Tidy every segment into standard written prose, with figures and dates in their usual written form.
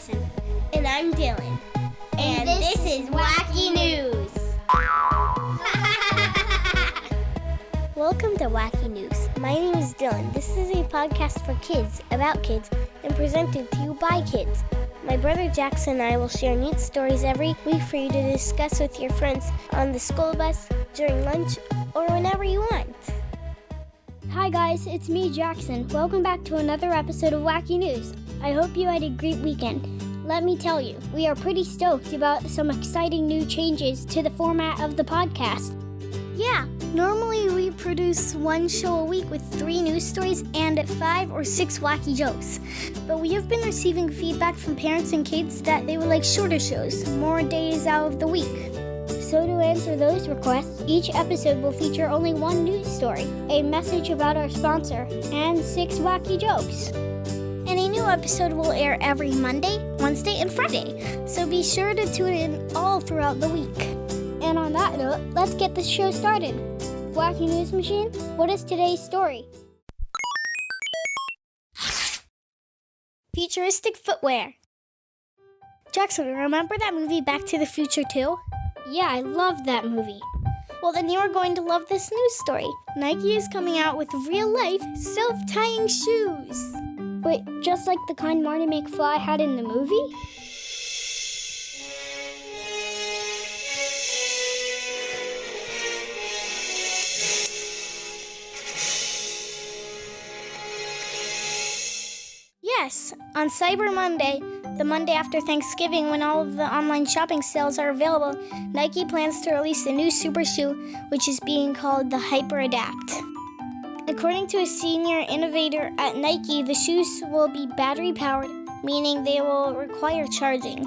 Jaxon. And I'm Dylan. And this is Wacky News. Welcome to Wacky News. My name is Dylan. This is a podcast for kids, about kids, and presented to you by kids. My brother Jaxon and I will share neat stories every week for you to discuss with your friends on the school bus, during lunch, or whenever you want. Hi guys, it's me, Jaxon. Welcome back to another episode of Wacky News. I hope you had a great weekend. Let me tell you, we are pretty stoked about some exciting new changes to the format of the podcast. Yeah, normally we produce one show a week with 3 news stories and 5 or 6 wacky jokes. But we have been receiving feedback from parents and kids that they would like shorter shows, more days out of the week. So to answer those requests, each episode will feature only one news story, a message about our sponsor, and 6 wacky jokes. And a new episode will air every Monday, Wednesday, and Friday. So be sure to tune in all throughout the week. And on that note, let's get this show started. Wacky News Machine, what is today's story? Futuristic Footwear. Jaxon, remember that movie Back to the Future 2? Yeah, I love that movie. Well, then you are going to love this news story. Nike is coming out with real-life, self-tying shoes. Wait, just like the kind Marty McFly had in the movie? Yes, on Cyber Monday, the Monday after Thanksgiving when all of the online shopping sales are available, Nike plans to release a new super shoe, which is being called the HyperAdapt. According to a senior innovator at Nike, the shoes will be battery-powered, meaning they will require charging.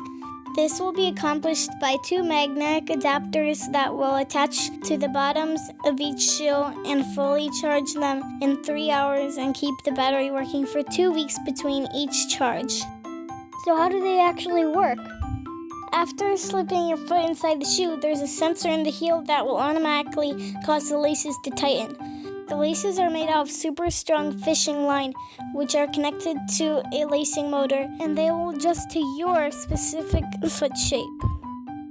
This will be accomplished by 2 magnetic adapters that will attach to the bottoms of each shoe and fully charge them in 3 hours and keep the battery working for 2 weeks between each charge. So how do they actually work? After slipping your foot inside the shoe, there's a sensor in the heel that will automatically cause the laces to tighten. The laces are made out of super strong fishing line, which are connected to a lacing motor, and they will adjust to your specific foot shape.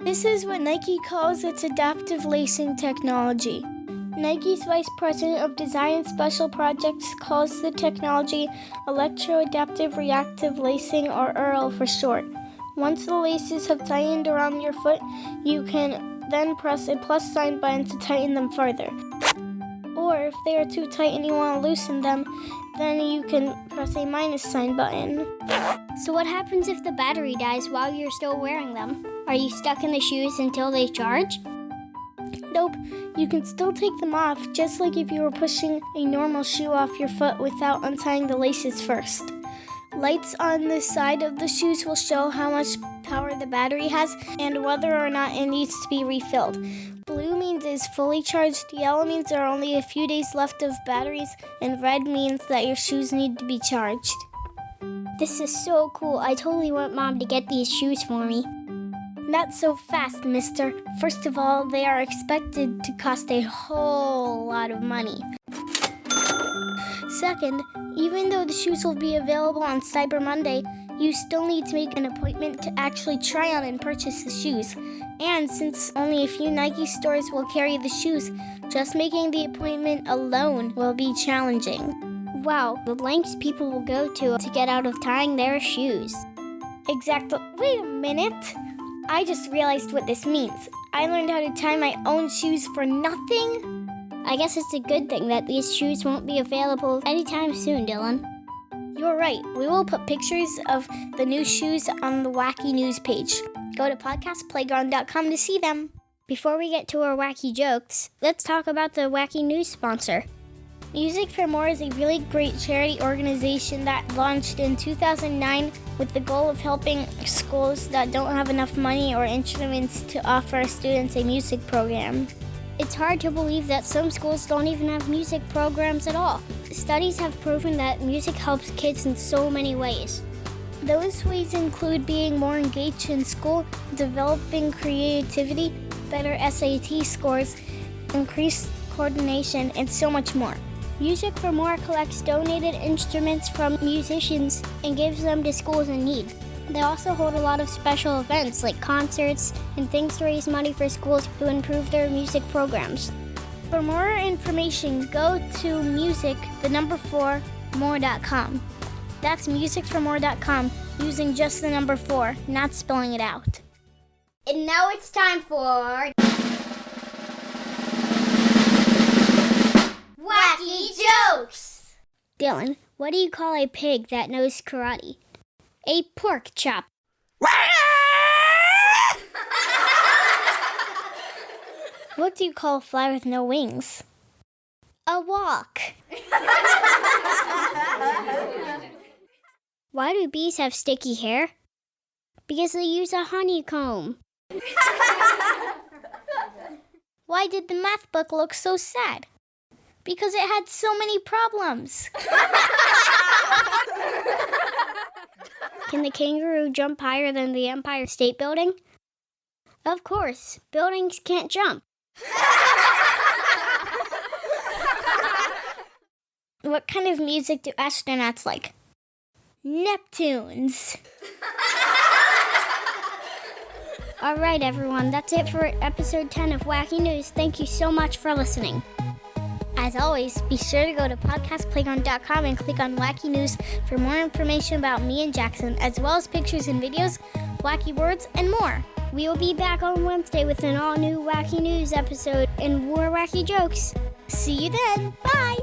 This is what Nike calls its adaptive lacing technology. Nike's Vice President of Design and Special Projects calls the technology Electro-Adaptive Reactive Lacing, or EARL for short. Once the laces have tightened around your foot, you can then press a plus sign button to tighten them further. Or if they are too tight and you want to loosen them, then you can press a minus sign button. So what happens if the battery dies while you're still wearing them? Are you stuck in the shoes until they charge? Nope, you can still take them off, just like if you were pushing a normal shoe off your foot without untying the laces first. Lights on the side of the shoes will show how much power the battery has and whether or not it needs to be refilled. Blue means it's fully charged, yellow means there are only a few days left of batteries, and red means that your shoes need to be charged. This is so cool. I totally want Mom to get these shoes for me. Not so fast, mister. First of all, they are expected to cost a whole lot of money. Second, even though the shoes will be available on Cyber Monday, you still need to make an appointment to actually try on and purchase the shoes. And since only a few Nike stores will carry the shoes, just making the appointment alone will be challenging. Wow, the lengths people will go to get out of tying their shoes. Exactly. Wait a minute. I just realized what this means. I learned how to tie my own shoes for nothing. I guess it's a good thing that these shoes won't be available anytime soon, Dylan. You're right. We will put pictures of the new shoes on the Wacky News page. Go to podcastplayground.com to see them. Before we get to our wacky jokes, let's talk about the Wacky News sponsor. Music for More is a really great charity organization that launched in 2009 with the goal of helping schools that don't have enough money or instruments to offer students a music program. It's hard to believe that some schools don't even have music programs at all. Studies have proven that music helps kids in so many ways. Those ways include being more engaged in school, developing creativity, better SAT scores, increased coordination, and so much more. Music for More collects donated instruments from musicians and gives them to schools in need. They also hold a lot of special events like concerts and things to raise money for schools to improve their music programs. For more information, go to music4more.com. That's musicformore.com, using just the number 4, not spelling it out. And now it's time for Wacky Jokes! Dylan, what do you call a pig that knows karate? A pork chop. What do you call a fly with no wings? A walk. Why do bees have sticky hair? Because they use a honeycomb. Why did the math book look so sad? Because it had so many problems. Can the kangaroo jump higher than the Empire State Building? Of course, buildings can't jump. What kind of music do astronauts like? Neptunes. All right, everyone, that's it for episode 10 of Wacky News. Thank you so much for listening. As always, be sure to go to podcastplayground.com and click on Wacky News for more information about me and Jaxon, as well as pictures and videos, wacky words, and more. We will be back on Wednesday with an all-new Wacky News episode and more wacky jokes. See you then. Bye.